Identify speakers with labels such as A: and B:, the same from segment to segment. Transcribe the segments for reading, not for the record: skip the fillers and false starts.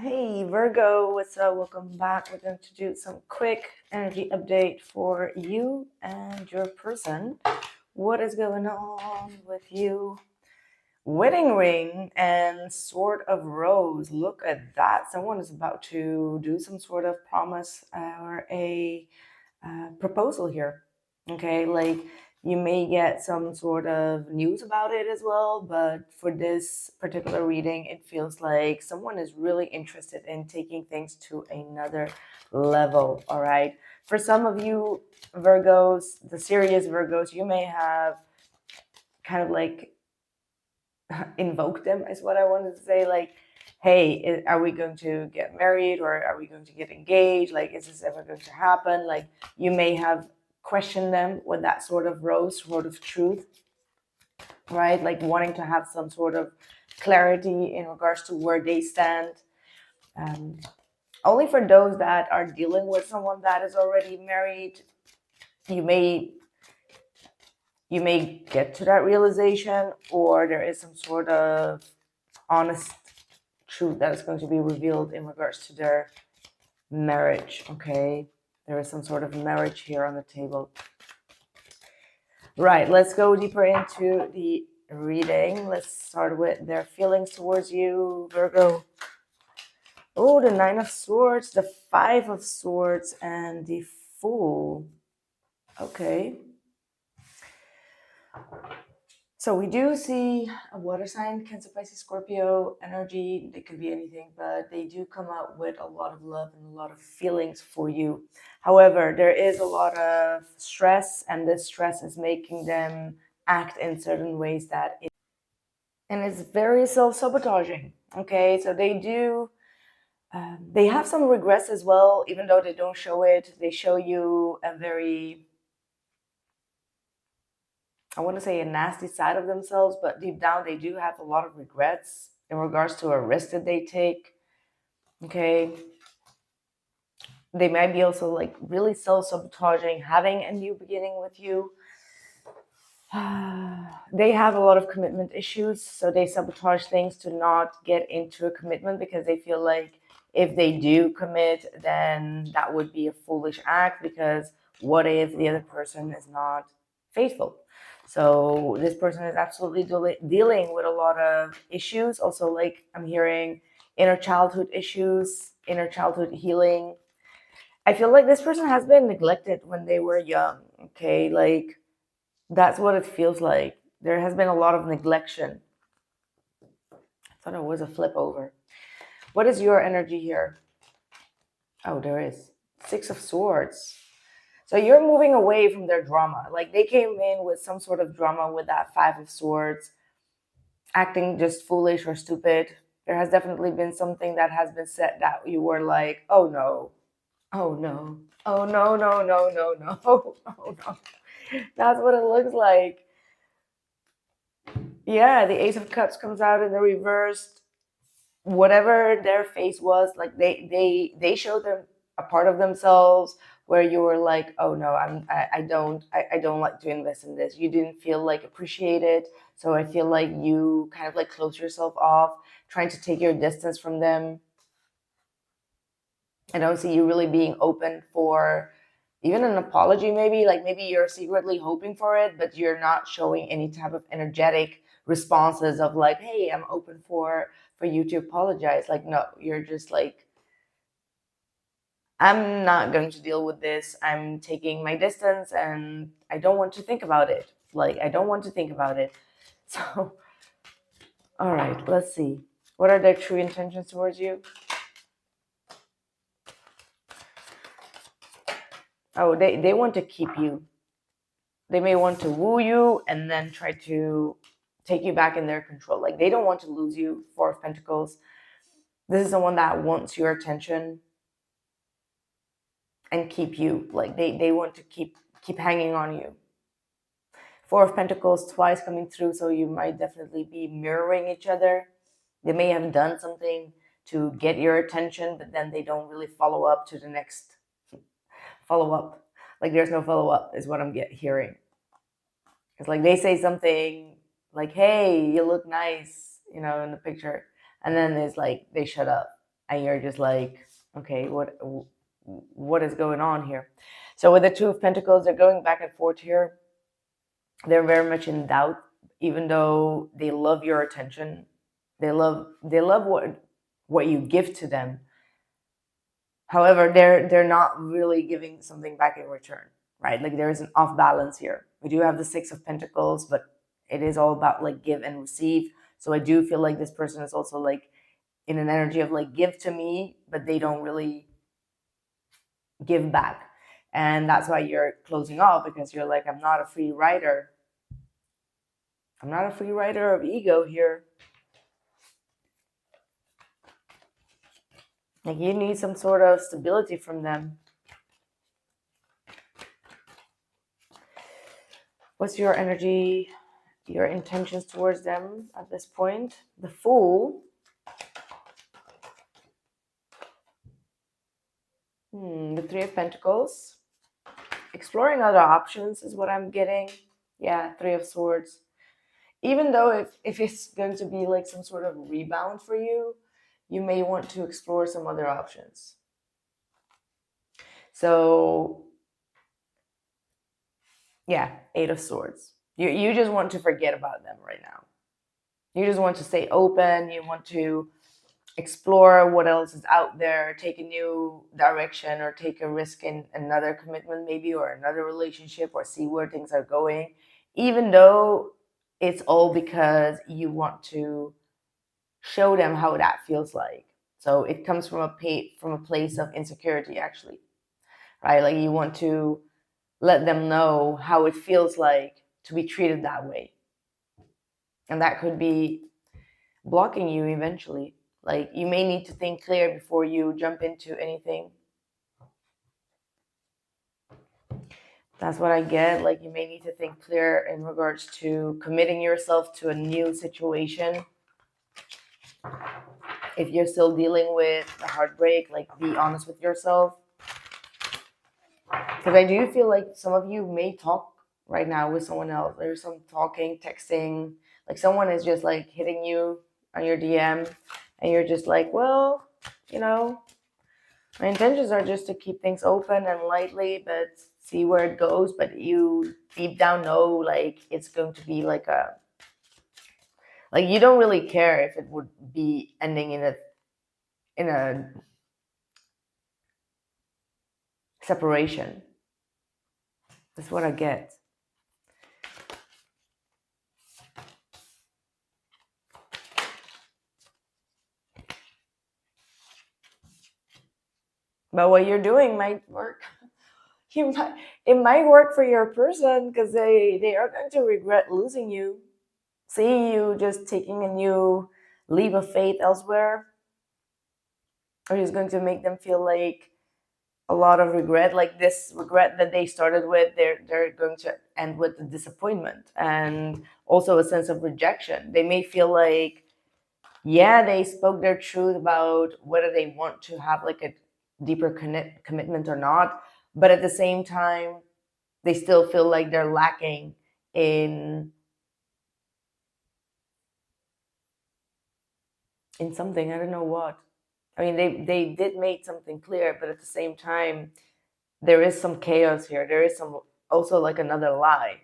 A: Hey Virgo, what's up? Welcome back. We're going to do some quick energy update for you and your person. What is going on with you? Wedding ring and sword of rose. Look at that. Someone is about to do some sort of promise or a proposal here. Okay, like you may get some sort of news about it as well, but for this particular reading, it feels like someone is really interested in taking things to another level. All right, for some of you Virgos, the serious Virgos, you may have kind of like invoked them, is what I wanted to say. Like, hey, are we going to get married or are we going to get engaged? Like, is this ever going to happen? Like, you may have questioned them with that sort of rose, sort of truth, right? Like wanting to have some sort of clarity in regards to where they stand. Only for those that are dealing with someone that is already married, you may get to that realization, or there is some sort of honest truth that is going to be revealed in regards to their marriage. Okay, there is some sort of marriage here on the table. Right, let's go deeper into the reading. Let's start with their feelings towards you, Virgo. Oh, the Nine of Swords, the Five of Swords, and the Fool. Okay. So we do see a water sign, Cancer, Pisces, Scorpio energy. They could be anything, but they do come out with a lot of love and a lot of feelings for you. However, there is a lot of stress, and this stress is making them act in certain ways and it's very self-sabotaging. Okay, so they do. They have some regrets as well, even though they don't show it. They show you a very, I want to say, a nasty side of themselves, but deep down they do have a lot of regrets in regards to a risk that they take. Okay. They might be also like really self-sabotaging, having a new beginning with you. They have a lot of commitment issues, so they sabotage things to not get into a commitment because they feel like if they do commit, then that would be a foolish act, because what if the other person is not faithful? So this person is absolutely dealing with a lot of issues. Also, like I'm hearing inner childhood issues, inner childhood healing. I feel like this person has been neglected when they were young. Okay, like that's what it feels like. There has been a lot of neglection. I thought it was a flip over. What is your energy here? Oh, there is. Six of Swords. So you're moving away from their drama. Like they came in with some sort of drama with that Five of Swords, acting just foolish or stupid. There has definitely been something that has been said that you were like, oh no, oh no, oh no, no, no, no, no, oh no. That's what it looks like. Yeah, the Ace of Cups comes out in the reversed. Whatever their face was, like they showed them a part of themselves where you were like, oh no, I don't like to invest in this. You didn't feel like appreciated, so I feel like you kind of like close yourself off, trying to take your distance from them. I don't see you really being open for even an apology. Maybe like maybe you're secretly hoping for it, but you're not showing any type of energetic responses of like, hey, I'm open for you to apologize. Like, no, you're just like, I'm not going to deal with this. I'm taking my distance and I don't want to think about it. Like, I don't want to think about it. So, all right, let's see. What are their true intentions towards you? Oh, they want to keep you. They may want to woo you and then try to take you back in their control. Like they don't want to lose you. Four of Pentacles. This is someone that wants your attention and keep you. Like they want to keep hanging on you. Four of Pentacles twice coming through, so you might definitely be mirroring each other. They may have done something to get your attention, but then they don't really follow up to the next follow up. Like there's no follow up is what I'm hearing. It's like they say something like, hey, you look nice, in the picture. And then it's like they shut up. and you're just like, okay, what is going on here? So with the Two of Pentacles, they're going back and forth here. They're very much in doubt, even though they love your attention. They love what you give to them. However, they're not really giving something back in return, right? Like there is an off balance here. We do have the Six of Pentacles, but it is all about like give and receive. So I do feel like this person is also like in an energy of like give to me, but they don't really give back. And that's why you're closing off, because you're like, I'm not a free rider. I'm not a free rider of ego here. Like you need some sort of stability from them. What's your energy, your intentions towards them at this point? The Fool. The Three of Pentacles. Exploring other options is what I'm getting. Yeah, Three of Swords. Even though if it's going to be like some sort of rebound for you, you may want to explore some other options. So, yeah, Eight of Swords. You just want to forget about them right now. You just want to stay open. You want to explore what else is out there, take a new direction, or take a risk in another commitment maybe, or another relationship, or see where things are going, even though it's all because you want to show them how that feels like. So it comes from a place of insecurity, actually, right? Like you want to let them know how it feels like to be treated that way, and that could be blocking you eventually. Like you may need to think clear before you jump into anything. That's what I get. Like you may need to think clear in regards to committing yourself to a new situation. If you're still dealing with a heartbreak, like be honest with yourself. Because I do feel like some of you may talk right now with someone else. There's some talking, texting. Like someone is just like hitting you on your DM, and you're just like, well, you know, my intentions are just to keep things open and lightly, but see where it goes. But you deep down know like it's going to be like you don't really care if it would be ending in a separation. That's what I get. But what you're doing might work. It might work for your person, because they are going to regret losing you. Seeing you just taking a new leap of faith elsewhere, or is going to make them feel like a lot of regret. Like this regret that they started with, they're going to end with the disappointment and also a sense of rejection. They may feel like, yeah, they spoke their truth about whether they want to have like a deeper commitment or not, but at the same time they still feel like they're lacking in something. I don't know what. I mean, they did make something clear, but at the same time there is some chaos here. There is some also like another lie.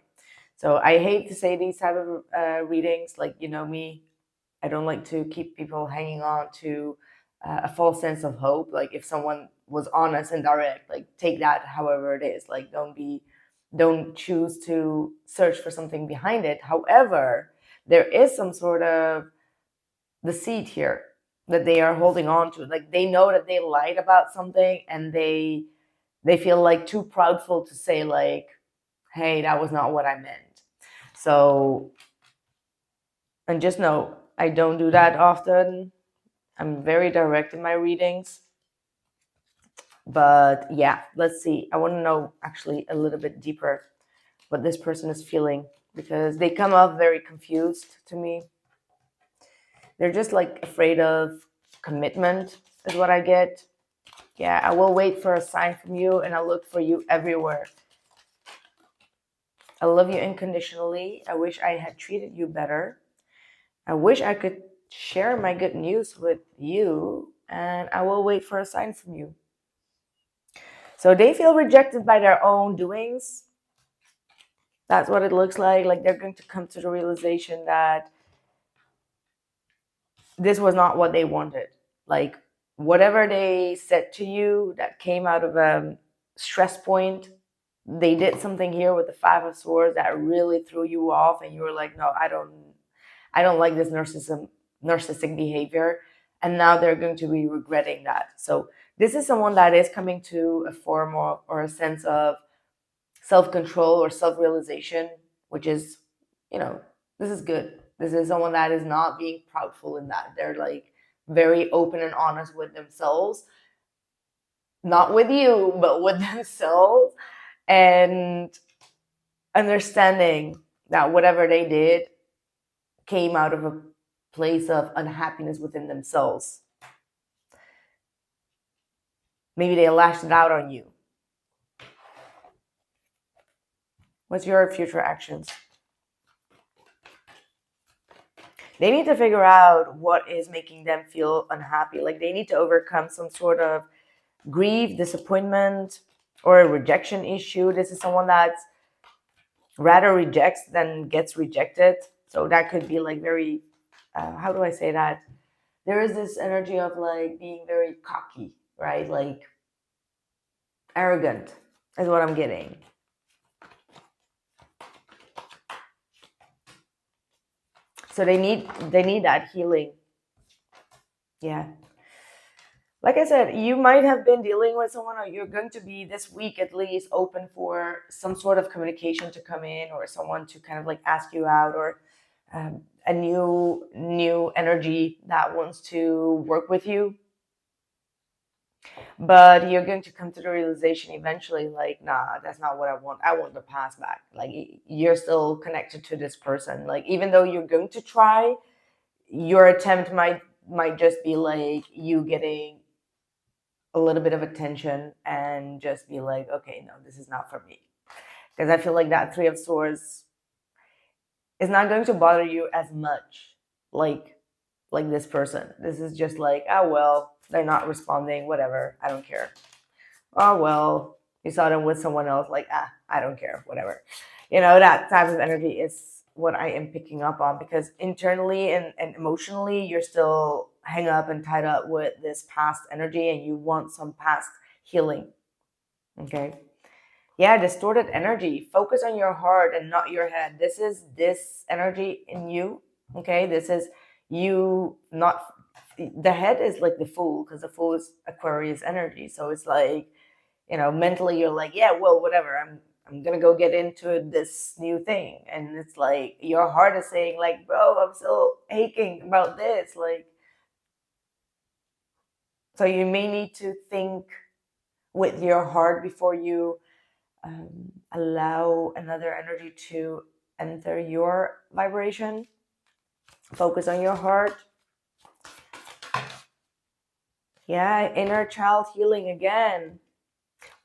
A: So I hate to say these type of readings, like, you know me, I don't like to keep people hanging on to a false sense of hope. Like if someone was honest and direct, like take that however it is. Like don't choose to search for something behind it. However, there is some sort of deceit here that they are holding on to. Like they know that they lied about something, and they feel like too proudful to say like, hey, that was not what I meant. So, and just know, I don't do that often. I'm very direct in my readings. But yeah, let's see. I want to know actually a little bit deeper what this person is feeling, because they come off very confused to me. They're just like afraid of commitment is what I get. Yeah, I will wait for a sign from you, and I'll look for you everywhere. I love you unconditionally. I wish I had treated you better. I wish I could share my good news with you, and I will wait for a sign from you. So they feel rejected by their own doings. That's what it looks like. Like they're going to come to the realization that this was not what they wanted. Like whatever they said to you that came out of a stress point, they did something here with the Five of Swords that really threw you off, and you were like, no, I don't like this narcissistic behavior. And now they're going to be regretting that. So this is someone that is coming to a form or a sense of self-control or self-realization, which is, this is good. This is someone that is not being proudful in that. They're like very open and honest with themselves, not with you, but with themselves, and understanding that whatever they did came out of a place of unhappiness within themselves. Maybe they lashed it out on you. What's your future actions? They need to figure out what is making them feel unhappy. Like they need to overcome some sort of grief, disappointment, or a rejection issue. This is someone that rather rejects than gets rejected. So that could be like very, how do I say that? There is this energy of like being very cocky, right? Like arrogant is what I'm getting. So they need that healing. Yeah. Like I said, you might have been dealing with someone, or you're going to be this week at least open for some sort of communication to come in, or someone to kind of like ask you out, or a new energy that wants to work with you. But you're going to come to the realization eventually, like, nah, that's not what I want. I want the past back. Like, you're still connected to this person. Like, even though you're going to try, your attempt might just be like you getting a little bit of attention and just be like, okay, no, this is not for me. Because I feel like that Three of Swords is not going to bother you as much like this person. This is just like, oh, well, they're not responding, whatever, I don't care. Oh, well, you saw them with someone else, like, I don't care, whatever. That type of energy is what I am picking up on, because internally and emotionally, you're still hung up and tied up with this past energy, and you want some past healing. Okay. Yeah, distorted energy. Focus on your heart and not your head. This is this energy in you. Okay. This is you, not the head is like the Fool, because the Fool is Aquarius energy. So it's like, mentally you're like, yeah, well, whatever. I'm gonna go get into this new thing, and it's like your heart is saying, like, bro, I'm still aching about this. Like, so you may need to think with your heart before you allow another energy to enter your vibration. Focus on your heart. Yeah, inner child healing again.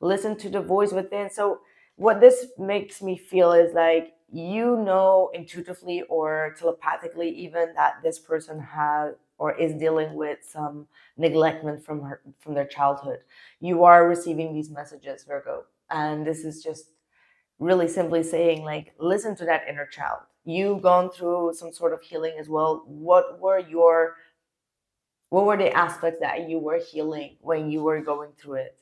A: Listen to the voice within. So what this makes me feel is like, intuitively or telepathically even, that this person has or is dealing with some neglectment from their childhood. You are receiving these messages, Virgo, and this is just really simply saying, like, listen to that inner child. You've gone through some sort of healing as well. What were the aspects that you were healing when you were going through it?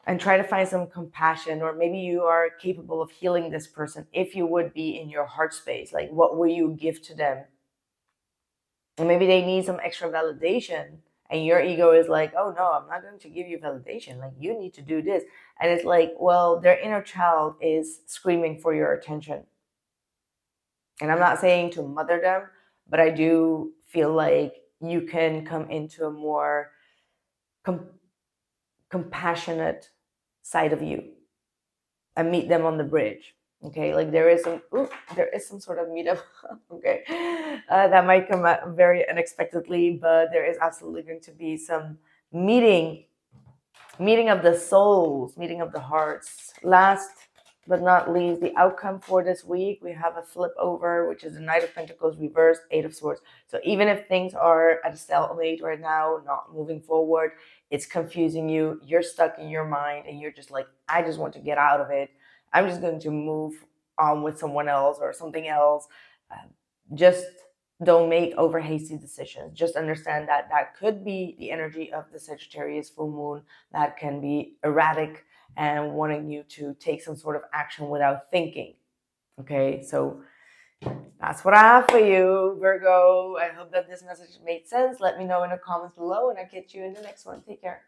A: And try to find some compassion, or maybe you are capable of healing this person if you would be in your heart space. Like, what will you give to them? And maybe they need some extra validation, and your ego is like, oh no, I'm not going to give you validation. Like, you need to do this. And it's like, well, their inner child is screaming for your attention. And I'm not saying to mother them, but I do feel like you can come into a more compassionate side of you and meet them on the bridge. Okay, like there is some sort of meetup. Okay, that might come out very unexpectedly, but there is absolutely going to be some meeting of the souls, meeting of the hearts. Last but not least, the outcome for this week, we have a flip over, which is the Knight of Pentacles reversed, Eight of Swords. So even if things are at a stalemate right now, not moving forward, it's confusing you, you're stuck in your mind, and you're just like, I just want to get out of it. I'm just going to move on with someone else or something else. Just don't make over hasty decisions. Just understand that that could be the energy of the Sagittarius full moon that can be erratic and wanting you to take some sort of action without thinking. Okay, so that's what I have for you, Virgo. I hope that this message made sense. Let me know in the comments below, and I'll catch you in the next one. Take care.